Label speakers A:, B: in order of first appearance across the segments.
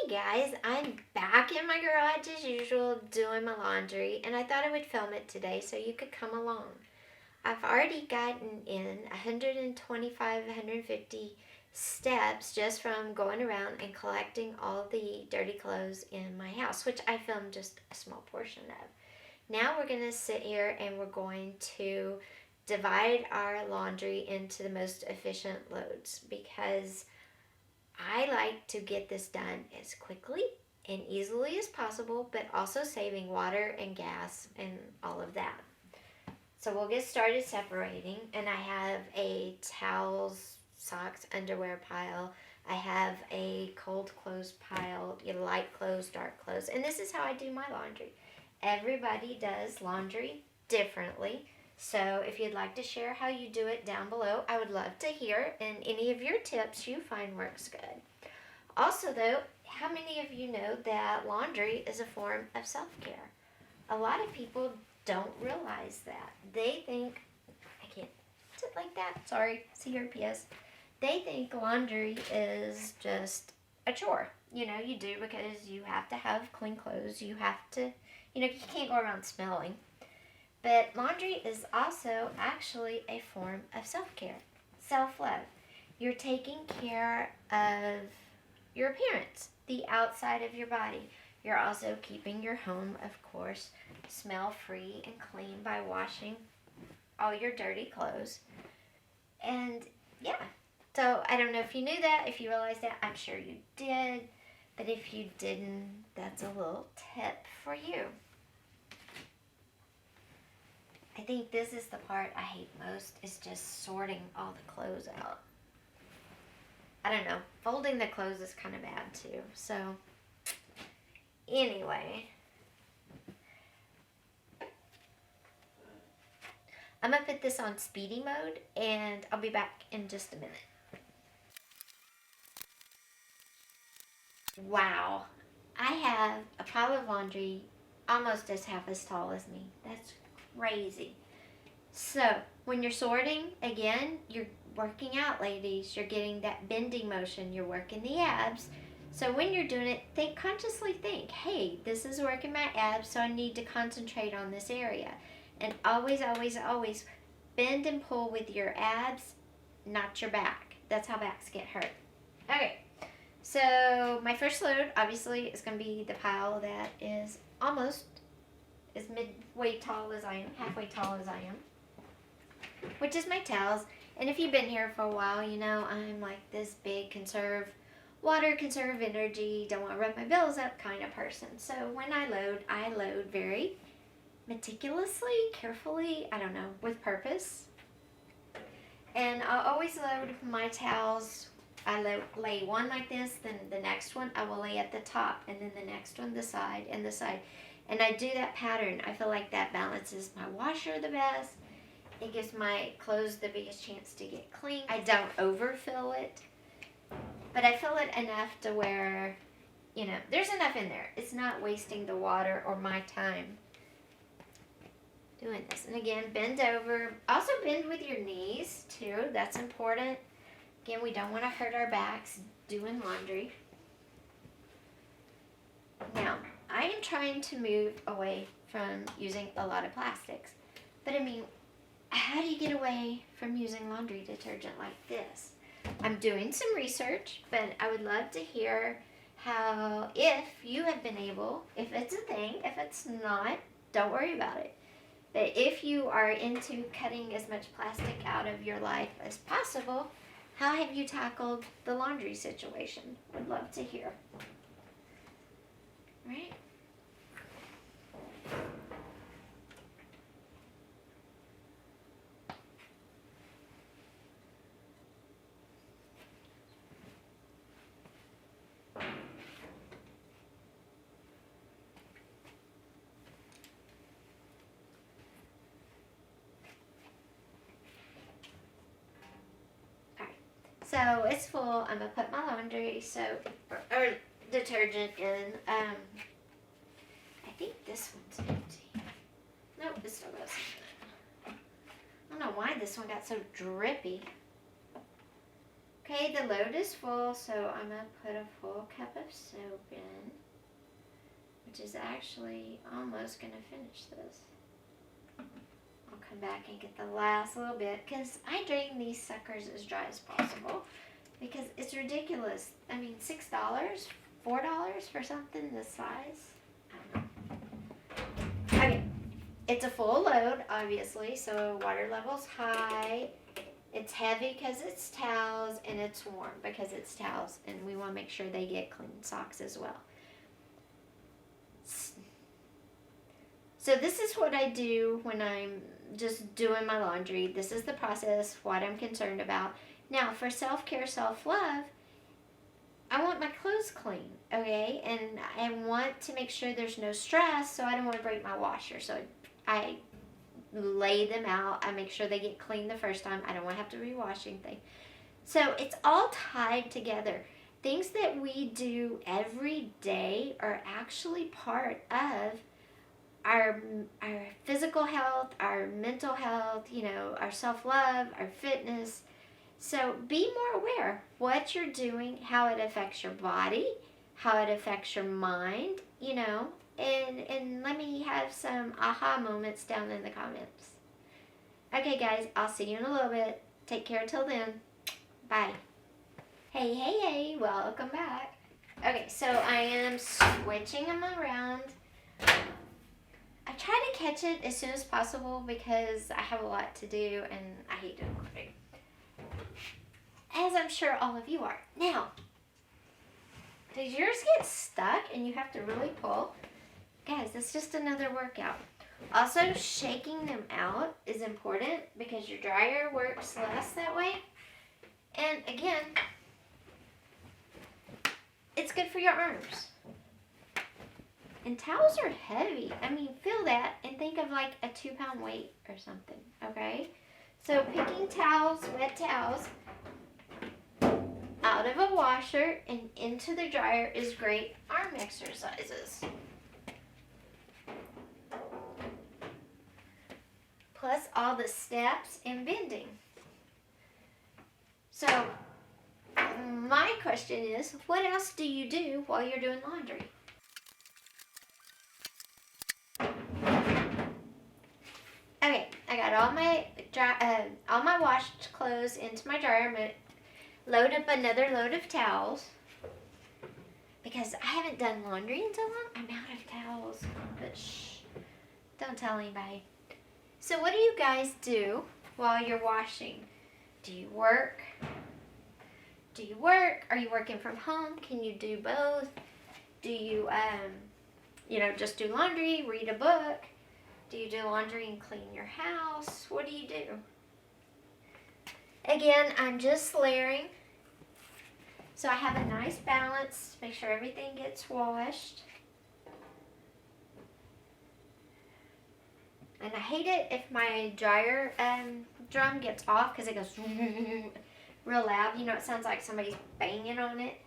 A: Guys, I'm back in my garage as usual doing my laundry, and I thought I would film it today so you could come along. I've already gotten in 125, 150 steps just from going around and collecting all the dirty clothes in my house, which I filmed just a small portion of. Now we're going to sit here and we're going to divide our laundry into the most efficient loads because I like to get this done as quickly and easily as possible, but also saving water and gas and all of that. So we'll get started separating, and I have a towels, socks, underwear pile. I have a cold clothes pile, light clothes, dark clothes, and this is how I do my laundry. Everybody does laundry differently. So if you'd like to share how you do it down below, I would love to hear, and any of your tips you find works good. Also though, how many of you know that laundry is a form of self-care? A lot of people don't realize that. They think, I can't sit like that, sorry, CRPS. They think laundry is just a chore. You do because you have to have clean clothes. You have to, you can't go around smelling. But laundry is also actually a form of self-care, self-love. You're taking care of your appearance, the outside of your body. You're also keeping your home, of course, smell-free and clean by washing all your dirty clothes. And yeah, so I don't know if you knew that, if you realized that, I'm sure you did. But if you didn't, that's a little tip for you. I think this is the part I hate most, is just sorting all the clothes out. I don't know, folding the clothes is kind of bad too. So, anyway. I'm going to put this on speedy mode, and I'll be back in just a minute. Wow. I have a pile of laundry almost half as tall as me. That's crazy. So, when you're sorting, again, you're working out, ladies. You're getting that bending motion. You're working the abs. So when you're doing it, consciously think, hey, this is working my abs, so I need to concentrate on this area. And always, always, always bend and pull with your abs, not your back. That's how backs get hurt. Okay, so my first load, obviously, is going to be the pile that is almost as midway tall as I am, halfway tall as I am, which is my towels. And if you've been here for a while, you know I'm like this big conserve water, conserve energy, don't want to rub my bills up kind of person. So when I load very meticulously, carefully, I don't know, with purpose. And I'll always load my towels. I lay one like this, then the next one I will lay at the top, and then the next one the side and the side. And I do that pattern. I feel like that balances my washer the best. It gives my clothes the biggest chance to get clean. I don't overfill it, but I fill it enough to where, there's enough in there. It's not wasting the water or my time doing this. And again, bend over. Also bend with your knees too. That's important. Again, we don't want to hurt our backs doing laundry. Now, I am trying to move away from using a lot of plastics. But I mean, how do you get away from using laundry detergent like this? I'm doing some research, but I would love to hear how, if you have been able, if it's a thing, if it's not, don't worry about it. But if you are into cutting as much plastic out of your life as possible, how have you tackled the laundry situation? Would love to hear. Right? So it's full. I'm gonna put my laundry or detergent in. I think this one's empty. Nope, it still goes in. I don't know why this one got so drippy. Okay, the load is full, so I'm going to put a full cup of soap in, which is actually almost going to finish this. I'll come back and get the last little bit, because I drain these suckers as dry as possible, because it's ridiculous. I mean, $6, $4 for something this size? I don't know. Okay, it's a full load, obviously, so water level's high. It's heavy because it's towels, and it's warm because it's towels, and we want to make sure they get clean socks as well. So this is what I do when I'm just doing my laundry. This is the process, what I'm concerned about. Now, for self-care, self-love, I want my clothes clean, okay? And I want to make sure there's no stress, so I don't want to break my washer. So I lay them out. I make sure they get clean the first time. I don't want to have to rewash anything. So it's all tied together. Things that we do every day are actually part of our physical health, our mental health, our self-love, our fitness. So be more aware what you're doing, how it affects your body, how it affects your mind, and let me have some aha moments down in the comments. Okay, guys, I'll see you in a little bit. Take care till then. Bye. Hey, welcome back. Okay, so I am switching them around. I try to catch it as soon as possible because I have a lot to do and I hate doing laundry. As I'm sure all of you are. Now, does yours get stuck and you have to really pull? Guys, it's just another workout. Also, shaking them out is important because your dryer works less that way. And again, it's good for your arms. And towels are heavy. I mean, feel that and think of like a 2-pound weight or something, okay? So picking towels, wet towels, out of a washer and into the dryer is great arm exercises. Plus all the steps and bending. So my question is, what else do you do while you're doing laundry? Okay, I got all my washed clothes into my dryer. I'm gonna load up another load of towels because I haven't done laundry in so long. I'm out of towels, but shh, don't tell anybody. So what do you guys do while you're washing? Do you work? Are you working from home? Can you do both? Do you, just do laundry, read a book? Do you do laundry and clean your house? What do you do? Again, I'm just layering. So I have a nice balance. Make sure everything gets washed. And I hate it if my dryer drum gets off because it goes real loud. It sounds like somebody's banging on it.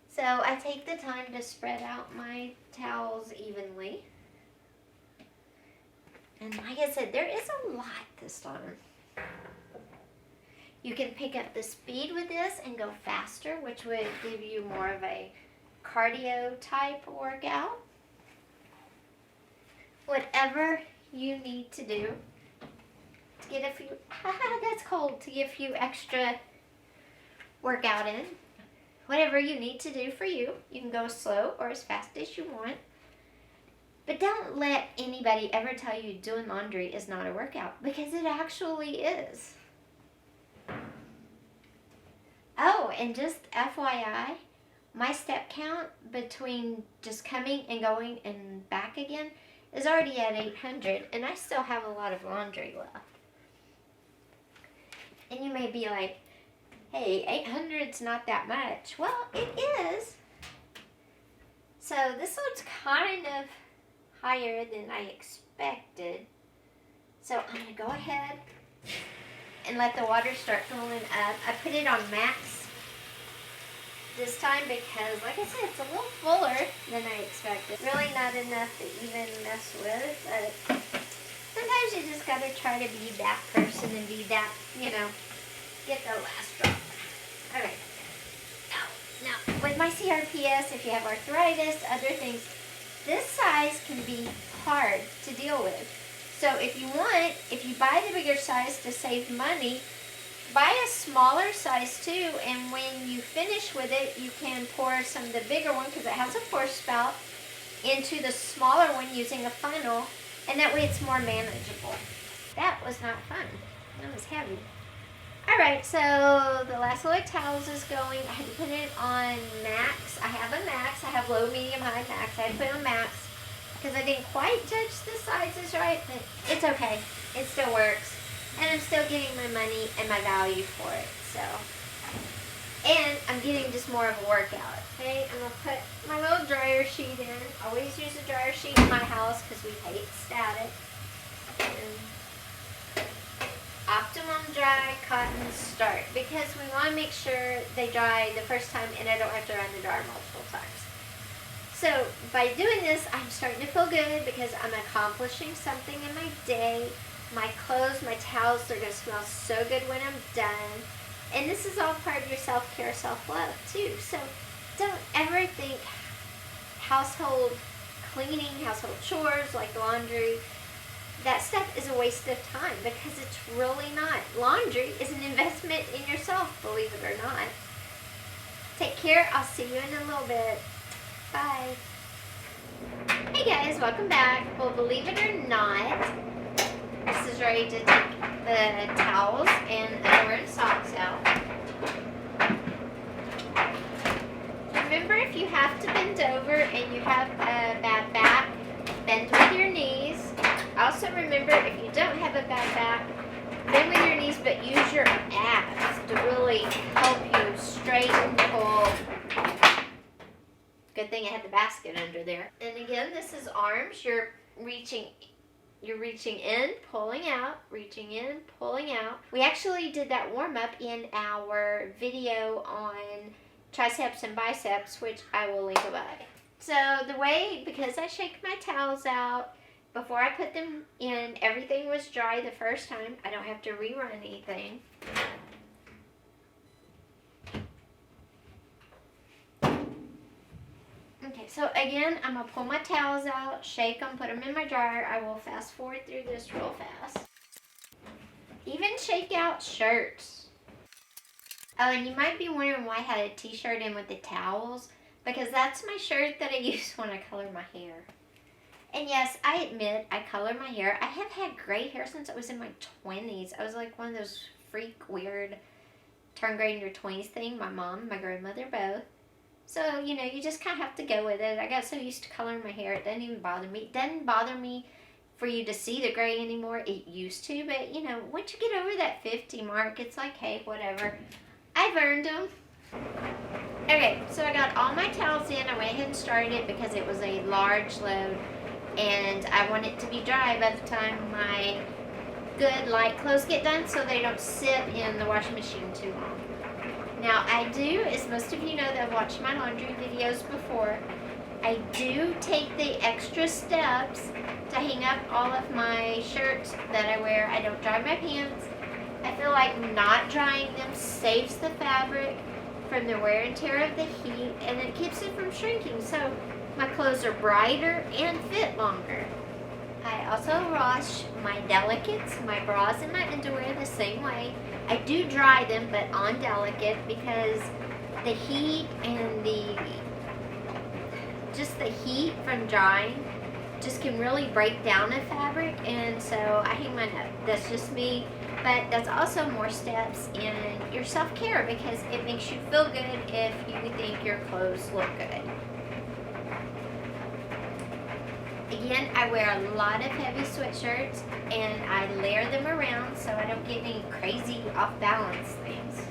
A: So I take the time to spread out my towels evenly. And like I said, there is a lot this time. You can pick up the speed with this and go faster, which would give you more of a cardio type workout. Whatever you need to do to get a few, that's cold, to get a few extra workout in. Whatever you need to do for you, you can go slow or as fast as you want. But don't let anybody ever tell you doing laundry is not a workout, because it actually is. Oh, and just FYI, my step count between just coming and going and back again is already at 800, and I still have a lot of laundry left. And you may be like, hey, 800's not that much. Well, it is. So this one's kind of higher than I expected. So I'm going to go ahead and let the water start filling up. I put it on max this time because, like I said, it's a little fuller than I expected. Really not enough to even mess with, but sometimes you just got to try to be that person and be that, get the last drop. with my CRPS, if you have arthritis, other things, this size can be hard to deal with. So if you buy the bigger size to save money, buy a smaller size too, and when you finish with it, you can pour some of the bigger one, because it has a pour spout, into the smaller one using a funnel, and that way it's more manageable. That was not fun. That was heavy. Alright, so the last load of towels is going. I had to put it on max. I have a max. I have low, medium, high, max. I had to put it on max because I didn't quite judge the sizes right, but it's okay. It still works. And I'm still getting my money and my value for it. So, and I'm getting just more of a workout. Okay, I'm going to put my little dryer sheet in. Always use a dryer sheet in my house because we hate static. And Optimum Dry Cotton Start, because we want to make sure they dry the first time and I don't have to run the dryer multiple times. So by doing this, I'm starting to feel good because I'm accomplishing something in my day. My clothes, my towels, they're going to smell so good when I'm done. And this is all part of your self-care, self-love too. So don't ever think household cleaning, household chores like laundry, that stuff is a waste of time, because it's really not. Laundry is an investment in yourself, believe it or not. Take care. I'll see you in a little bit. Bye. Hey guys, welcome back. Well, believe it or not, this is ready to take the towels and underwear and socks out. Remember, if you have to bend over and you have a bad back, bend with your knees. Also remember, if you don't have a bad back, bend with your knees, but use your abs to really help you straighten, pull. Good thing I had the basket under there. And again, this is arms. You're reaching in, pulling out, reaching in, pulling out. We actually did that warm up in our video on triceps and biceps, which I will link above. So the way, because I shake my towels out before I put them in, everything was dry the first time. I don't have to rerun anything. Okay, so again, I'm going to pull my towels out, shake them, put them in my dryer. I will fast forward through this real fast. Even shake out shirts. Oh, and you might be wondering why I had a t-shirt in with the towels, because that's my shirt that I use when I color my hair. And yes, I admit I color my hair. I have had gray hair since I was in my 20s. I was like one of those freak, weird, turn gray in your 20s thing. My mom and my grandmother both. So, you know, you just kind of have to go with it. I got so used to coloring my hair, it doesn't even bother me. It doesn't bother me for you to see the gray anymore. It used to, but, you know, once you get over that 50 mark, it's like, hey, whatever. I've earned them. Okay, so I got all my towels in. I went ahead and started it because it was a large load. And I want it to be dry by the time my good light clothes get done, so they don't sit in the washing machine too long. Now I do, as most of you know that have watched my laundry videos before, I do take the extra steps to hang up all of my shirts that I wear. I don't dry my pants. I feel like not drying them saves the fabric from the wear and tear of the heat, and it keeps it from shrinking. So my clothes are brighter and fit longer. I also wash my delicates, my bras and my underwear the same way. I do dry them, but on delicate, because the heat and just the heat from drying just can really break down a fabric, and so I hang mine up. That's just me, but that's also more steps in your self-care, because it makes you feel good if you think your clothes look good. Again, I wear a lot of heavy sweatshirts, and I layer them around so I don't get any crazy off-balance things.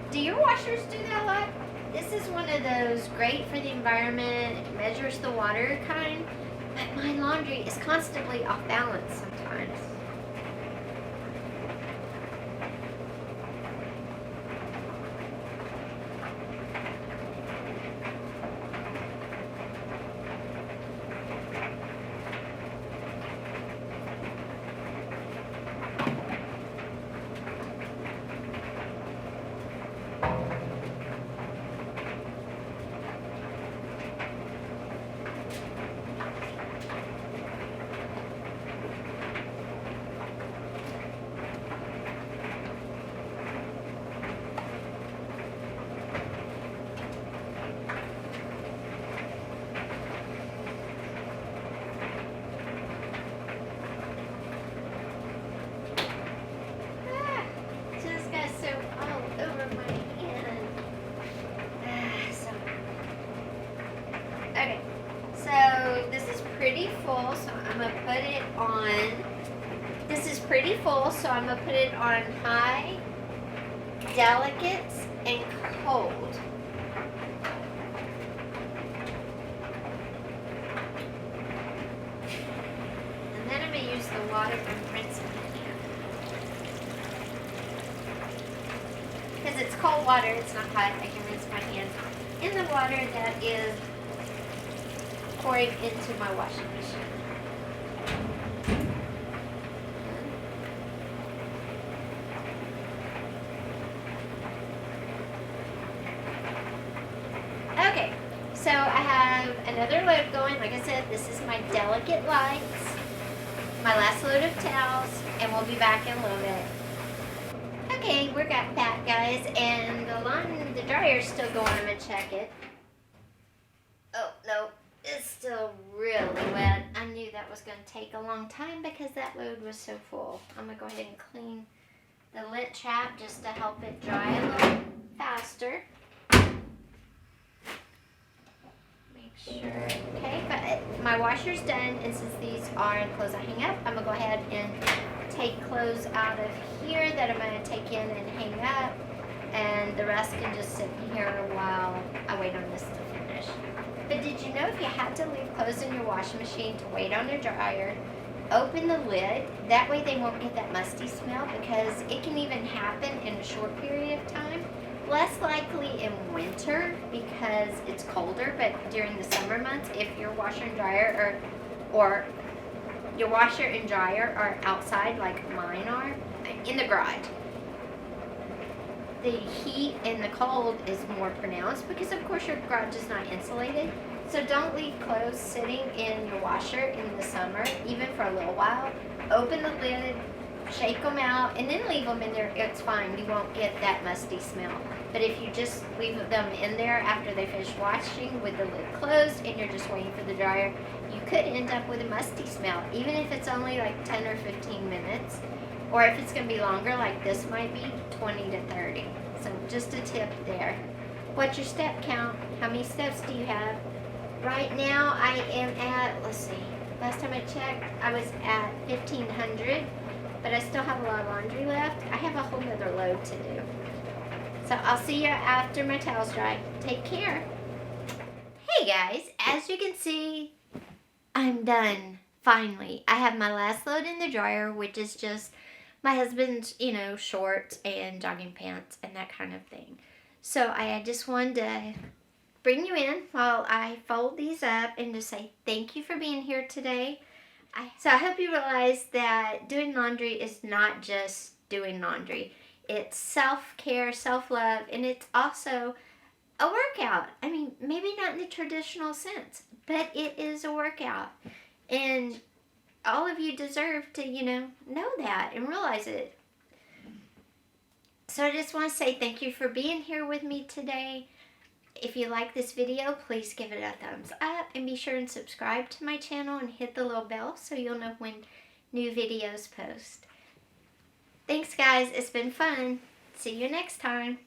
A: Do your washers do that a lot? This is one of those great for the environment, it measures the water kind, but my laundry is constantly off-balance sometimes. full, so I'm going to put it on. This is pretty full, so I'm going to put it on high, delicates, and cold. And then I'm going to use the water and rinse my hand. Because it's cold water, it's not hot, I can rinse my hands in the water that is pouring into my washing machine. Okay, so I have another load going. Like I said, this is my Delicate Lights, my last load of towels, and we'll be back in a little bit. Okay, we're back, guys, and the dryer's still going. I'm gonna check it. Oh, no, it's still really wet. I knew that was gonna take a long time because that load was so full. I'm gonna go ahead and clean the lint trap just to help it dry a little faster. Sure. Okay, but my washer's done, and since these are clothes I hang up, I'm gonna go ahead and take clothes out of here that I'm gonna take in and hang up, and the rest can just sit here while I wait on this to finish. But did you know if you had to leave clothes in your washing machine to wait on a dryer, open the lid, that way they won't get that musty smell, because it can even happen in a short period of time. Less likely in winter because it's colder, but during the summer months, if your washer and dryer or your washer and dryer are outside like mine are, in the garage, the heat and the cold is more pronounced because of course your garage is not insulated. So don't leave clothes sitting in your washer in the summer, even for a little while. Open the lid, shake them out, and then leave them in there. It's fine. You won't get that musty smell. But if you just leave them in there after they finish washing with the lid closed and you're just waiting for the dryer, you could end up with a musty smell, even if it's only like 10 or 15 minutes. Or if it's going to be longer, like this might be, 20 to 30. So just a tip there. What's your step count? How many steps do you have? Right now I am at, let's see, last time I checked, I was at 1,500. But I still have a lot of laundry left. I have a whole nother load to do. So I'll see you after my towels dry. Take care. Hey guys, as you can see, I'm done. Finally. I have my last load in the dryer, which is just my husband's, shorts and jogging pants and that kind of thing. So I just wanted to bring you in while I fold these up and to say thank you for being here today. So I hope you realize that doing laundry is not just doing laundry. It's self-care, self-love, and it's also a workout. I mean, maybe not in the traditional sense, but it is a workout. And all of you deserve to, know that and realize it. So I just want to say thank you for being here with me today. If you like this video, please give it a thumbs up and be sure and subscribe to my channel and hit the little bell so you'll know when new videos post. Thanks guys, it's been fun. See you next time.